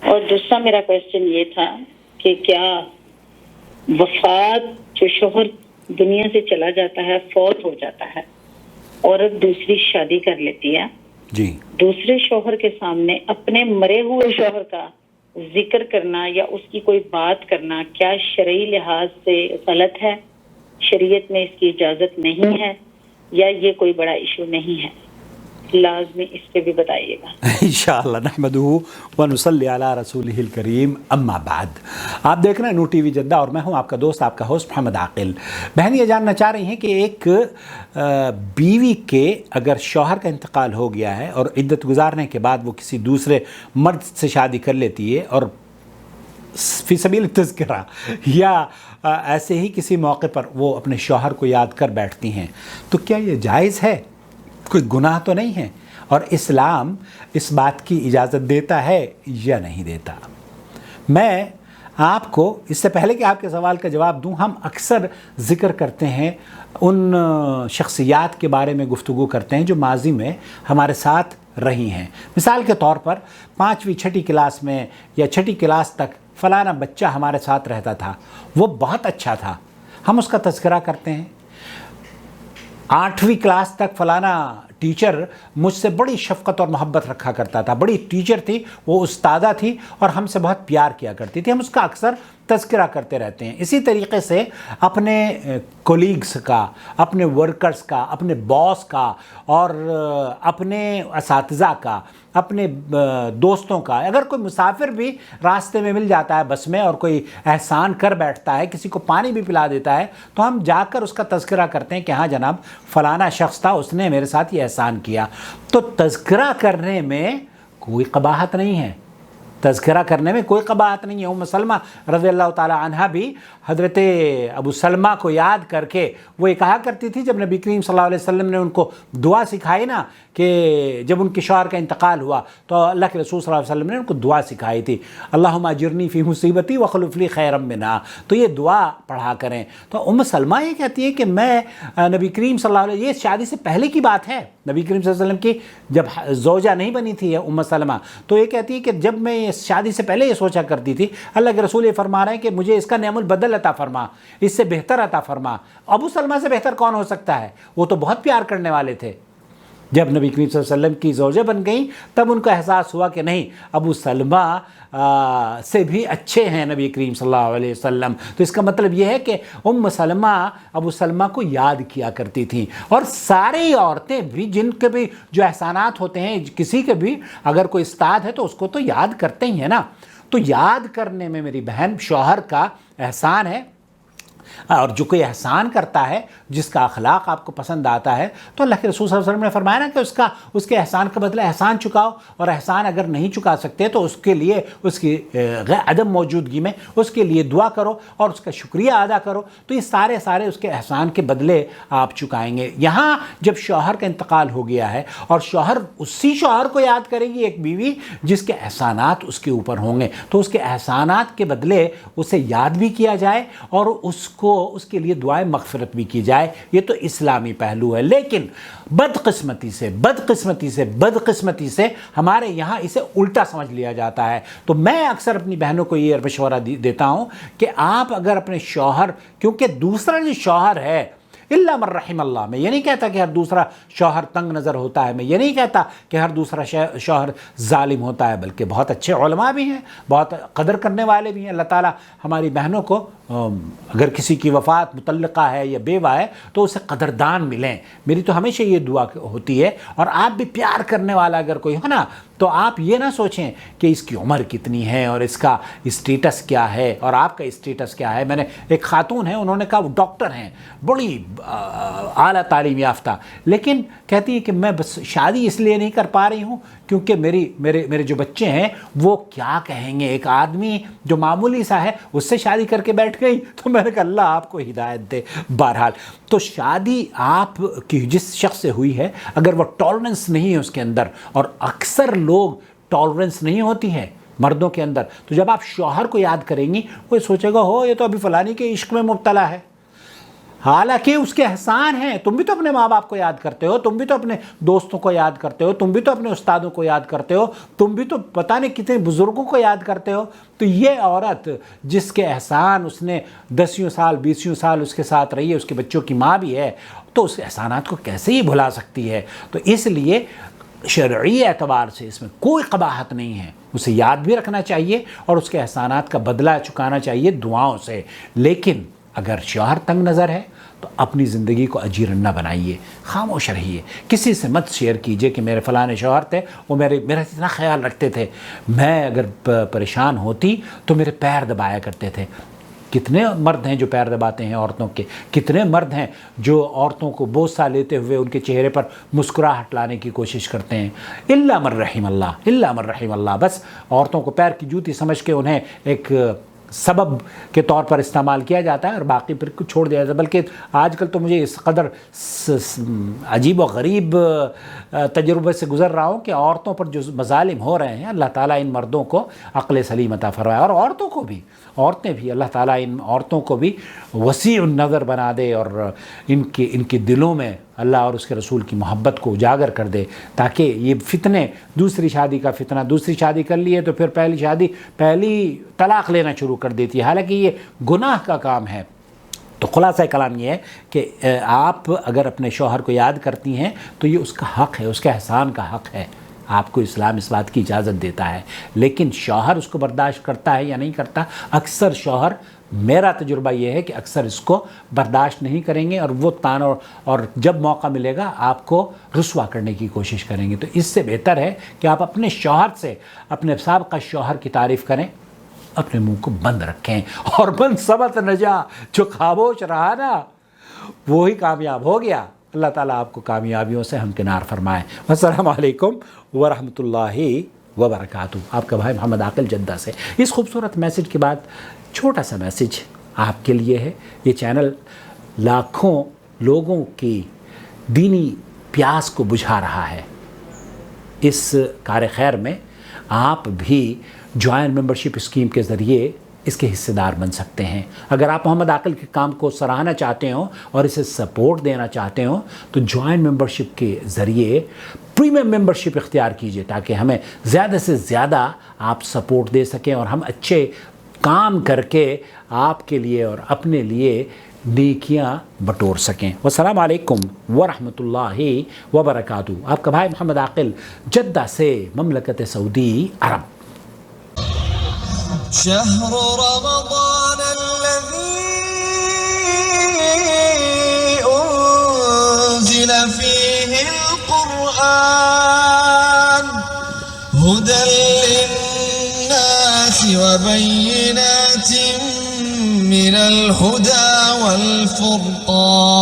اور دوسرا میرا کوشچن یہ تھا کہ کیا وفات جو شوہر دنیا سے چلا جاتا ہے، فوت ہو جاتا ہے، عورت دوسری شادی کر لیتی ہے، جی، دوسرے شوہر کے سامنے اپنے مرے ہوئے شوہر کا ذکر کرنا یا اس کی کوئی بات کرنا کیا شرعی لحاظ سے غلط ہے؟ شریعت میں اس کی اجازت نہیں ہے یا یہ کوئی بڑا ایشو نہیں ہے؟ لازمی اس پہ بھی بتائیے گا انشاءاللہ۔ نحمدہ ونصلی علی رسولہ الکریم، اما بعد۔ آپ دیکھ رہے ہیں نور ٹی وی جدہ اور میں ہوں آپ کا دوست، آپ کا ہوسٹ محمد عاقل۔ بہن یہ جاننا چاہ رہی ہیں کہ ایک بیوی کے اگر شوہر کا انتقال ہو گیا ہے اور عدت گزارنے کے بعد وہ کسی دوسرے مرد سے شادی کر لیتی ہے اور فی سبیل تذکرہ یا ایسے ہی کسی موقع پر وہ اپنے شوہر کو یاد کر بیٹھتی ہیں، تو کیا یہ جائز ہے؟ کوئی گناہ تو نہیں ہے؟ اور اسلام اس بات کی اجازت دیتا ہے یا نہیں دیتا؟ میں آپ کو اس سے پہلے کہ آپ کے سوال کا جواب دوں، ہم اکثر ذکر کرتے ہیں ان شخصیات کے بارے میں گفتگو کرتے ہیں جو ماضی میں ہمارے ساتھ رہی ہیں۔ مثال کے طور پر 5ویں 6ٹھی کلاس میں یا 6ٹھی کلاس تک فلانا بچہ ہمارے ساتھ رہتا تھا، وہ بہت اچھا تھا، ہم اس کا تذکرہ کرتے ہیں۔ 8ویں کلاس تک فلانا ٹیچر مجھ سے بڑی شفقت اور محبت رکھا کرتا تھا، بڑی ٹیچر تھی، وہ استادہ تھی اور ہم سے بہت پیار کیا کرتی تھی، ہم اس کا اکثر تذکرہ کرتے رہتے ہیں۔ اسی طریقے سے اپنے کولیگز کا، اپنے ورکرز کا، اپنے باس کا اور اپنے اساتذہ کا، اپنے دوستوں کا، اگر کوئی مسافر بھی راستے میں مل جاتا ہے بس میں اور کوئی احسان کر بیٹھتا ہے، کسی کو پانی بھی پلا دیتا ہے، تو ہم جا کر اس کا تذکرہ کرتے ہیں کہ ہاں جناب فلانا شخص تھا، اس نے میرے ساتھ یہ احسان کیا۔ تو تذکرہ کرنے میں کوئی قباحت نہیں ہے، تذکرہ کرنے میں کوئی قباحت نہیں ہے۔ ام سلمہ رضی اللہ تعالی عنہا بھی حضرت ابو سلمہ کو یاد کر کے وہ یہ کہا کرتی تھی، جب نبی کریم صلی اللہ علیہ وسلم نے ان کو دعا سکھائی نا، کہ جب ان کے شوہر کا انتقال ہوا تو اللہ کے رسول صلی اللہ علیہ وسلم نے ان کو دعا سکھائی تھی، اللہم اجرنی فی مصیبتی واخلف لی خیرا منہا، تو یہ دعا پڑھا کریں۔ تو ام سلمہ یہ کہتی ہے کہ میں نبی کریم صلی اللہ علیہ وسلم، یہ شادی سے پہلے کی بات ہے، نبی کریم صلی اللہ علیہ وسلم کی جب زوجہ نہیں بنی تھی ام سلمہ، تو یہ کہتی ہے کہ جب میں شادی سے پہلے یہ سوچا کرتی تھی، اللہ کے رسول یہ فرما رہے ہیں کہ مجھے اس کا نعم البدل عطا فرما، اس سے بہتر عطا فرما۔ ابو سلمہ سے بہتر کون ہو سکتا ہے؟ وہ تو بہت پیار کرنے والے تھے۔ جب نبی کریم صلی اللہ علیہ وسلم کی زوجہ بن گئیں تب ان کا احساس ہوا کہ نہیں، ابو سلمہ سے بھی اچھے ہیں نبی کریم صلی اللہ علیہ وسلم۔ تو اس کا مطلب یہ ہے کہ ام سلمہ ابو سلمہ کو یاد کیا کرتی تھیں، اور ساری عورتیں بھی جن کے بھی جو احسانات ہوتے ہیں، کسی کے بھی اگر کوئی استاد ہے تو اس کو تو یاد کرتے ہی ہیں نا۔ تو یاد کرنے میں میری بہن شوہر کا احسان ہے، اور جو کوئی احسان کرتا ہے، جس کا اخلاق آپ کو پسند آتا ہے، تو اللہ کے رسول صلی اللہ علیہ وسلم نے فرمایا نا کہ اس کے احسان کا بدلہ احسان چکاؤ، اور احسان اگر نہیں چکا سکتے تو اس کے لیے اس کی عدم موجودگی میں اس کے لیے دعا کرو اور اس کا شکریہ ادا کرو، تو یہ سارے اس کے احسان کے بدلے آپ چکائیں گے۔ یہاں جب شوہر کا انتقال ہو گیا ہے اور اسی شوہر کو یاد کرے گی ایک بیوی جس کے احسانات اس کے اوپر ہوں گے، تو اس کے احسانات کے بدلے اسے یاد بھی کیا جائے اور اس کے لیے دعائیں مغفرت بھی کی جائے، یہ تو اسلامی پہلو ہے۔ لیکن بدقسمتی سے ہمارے یہاں اسے الٹا سمجھ لیا جاتا ہے۔ تو میں اکثر اپنی بہنوں کو یہ مشورہ دیتا ہوں کہ آپ اگر اپنے شوہر، کیونکہ دوسرا جو شوہر ہے الا من رحم اللہ، میں یہ نہیں کہتا کہ ہر دوسرا شوہر تنگ نظر ہوتا ہے، میں یہ نہیں کہتا کہ ہر دوسرا شوہر ظالم ہوتا ہے، بلکہ بہت اچھے علماء بھی ہیں، بہت قدر کرنے والے بھی ہیں۔ اللہ تعالیٰ ہماری بہنوں کو اگر کسی کی وفات مطلقہ ہے یا بیوہ ہے تو اسے قدردان ملیں، میری تو ہمیشہ یہ دعا ہوتی ہے۔ اور آپ بھی پیار کرنے والا اگر کوئی ہو نا، تو آپ یہ نہ سوچیں کہ اس کی عمر کتنی ہے اور اس کا اسٹیٹس کیا ہے اور آپ کا اسٹیٹس کیا ہے۔ میں نے ایک خاتون ہے، انہوں نے کہا وہ ڈاکٹر ہیں، بڑی اعلیٰ تعلیم یافتہ، لیکن کہتی ہے کہ میں بس شادی اس لیے نہیں کر پا رہی ہوں کیونکہ میرے جو بچے ہیں وہ کیا کہیں گے، ایک آدمی جو معمولی سا ہے اس سے شادی کر کے بیٹھ گئی۔ تو میں نے کہا اللہ آپ کو ہدایت دے۔ بہرحال تو شادی آپ کی جس شخص سے ہوئی ہے، اگر وہ ٹالرنس نہیں ہے اس کے اندر، اور اکثر لوگ ٹالرنس نہیں ہوتی ہے مردوں کے اندر، تو جب آپ شوہر کو یاد کریں گی وہ سوچے گا ہو یہ تو ابھی فلانی کے عشق میں مبتلا ہے۔ حالانکہ اس کے احسان ہیں. تم بھی تو اپنے ماں باپ کو یاد کرتے ہو, تم بھی تو اپنے دوستوں کو یاد کرتے ہو, تم بھی تو اپنے استادوں کو یاد کرتے ہو, تم بھی تو پتہ نہیں کتنے بزرگوں کو یاد کرتے ہو. تو یہ عورت جس کے احسان اس نے 10 سال 20 سال اس کے ساتھ رہی ہے, اس کے بچوں کی ماں بھی ہے, تو اس احسانات کو کیسے ہی بھلا سکتی ہے؟ تو اس لیے شرعی اعتبار سے اس میں کوئی قباحت نہیں ہے. اسے یاد بھی رکھنا چاہیے اور اس کے احسانات کا بدلہ چکانا چاہیے دعاؤں سے. لیکن اگر شوہر تنگ نظر ہے تو اپنی زندگی کو اجیرن نہ بنائیے, خاموش رہیے. کسی سے مت شیئر کیجئے کہ میرے فلاں شوہر تھے, وہ میرا اتنا خیال رکھتے تھے, میں اگر پریشان ہوتی تو میرے پیر دبایا کرتے تھے. کتنے مرد ہیں جو پیر دباتے ہیں عورتوں کے, کتنے مرد ہیں جو عورتوں کو بوسہ لیتے ہوئے ان کے چہرے پر مسکراہٹ لانے کی کوشش کرتے ہیں. الا من رحم اللہ, الا من رحم اللہ. بس عورتوں کو پیر کی جوتی سمجھ کے انہیں ایک سبب کے طور پر استعمال کیا جاتا ہے اور باقی پھر چھوڑ دیا جاتا ہے. بلکہ آج کل تو مجھے اس قدر عجیب و غریب تجربے سے گزر رہا ہوں کہ عورتوں پر جو مظالم ہو رہے ہیں, اللہ تعالیٰ ان مردوں کو عقل سلیم عطا فرمائے, اور عورتوں کو بھی, عورتیں بھی, اللہ تعالیٰ ان عورتوں کو بھی وسیع النظر بنا دے اور ان کے دلوں میں اللہ اور اس کے رسول کی محبت کو اجاگر کر دے, تاکہ یہ فتنے, دوسری شادی کا فتنہ, دوسری شادی کر لیے تو پھر پہلی طلاق لینا شروع کر دیتی ہے, حالانکہ یہ گناہ کا کام ہے. تو خلاصہ کلام یہ ہے کہ آپ اگر اپنے شوہر کو یاد کرتی ہیں تو یہ اس کا حق ہے, اس کے احسان کا حق ہے. آپ کو اسلام اس بات کی اجازت دیتا ہے. لیکن شوہر اس کو برداشت کرتا ہے یا نہیں کرتا؟ اکثر شوہر, میرا تجربہ یہ ہے کہ اکثر اس کو برداشت نہیں کریں گے اور وہ تان اور جب موقع ملے گا آپ کو رسوا کرنے کی کوشش کریں گے. تو اس سے بہتر ہے کہ آپ اپنے شوہر سے, اپنے سابقہ شوہر کی تعریف کریں, اپنے منہ کو بند رکھیں. اور من صمت نجا, جو خاموش رہا نا وہی کامیاب ہو گیا. اللہ تعالیٰ آپ کو کامیابیوں سے ہمکنار فرمائے. السلام علیکم ورحمۃ اللہ وبرکاتہ. آپ کا بھائی محمد عاقل جدہ سے. اس خوبصورت میسج کے بعد چھوٹا سا میسج آپ کے لیے ہے. یہ چینل لاکھوں لوگوں کی دینی پیاس کو بجھا رہا ہے. اس کار خیر میں آپ بھی جوائن ممبرشپ اسکیم کے ذریعے اس کے حصے دار بن سکتے ہیں. اگر آپ محمد عاقل کے کام کو سراہنا چاہتے ہوں اور اسے سپورٹ دینا چاہتے ہوں تو جوائن ممبرشپ کے ذریعے پریمیم ممبرشپ اختیار کیجئے, تاکہ ہمیں زیادہ سے زیادہ آپ سپورٹ دے سکیں اور ہم اچھے کام کر کے آپ کے لیے اور اپنے لیے نیکیاں بٹور سکیں. والسلام علیکم ورحمۃ اللہ وبرکاتہ. آپ کا بھائی محمد عاقل جدہ سے, مملکت سعودی عرب. شهر رمضان الذي أنزل فيه القرآن هدى للناس وبينات من الهدى والفرقان.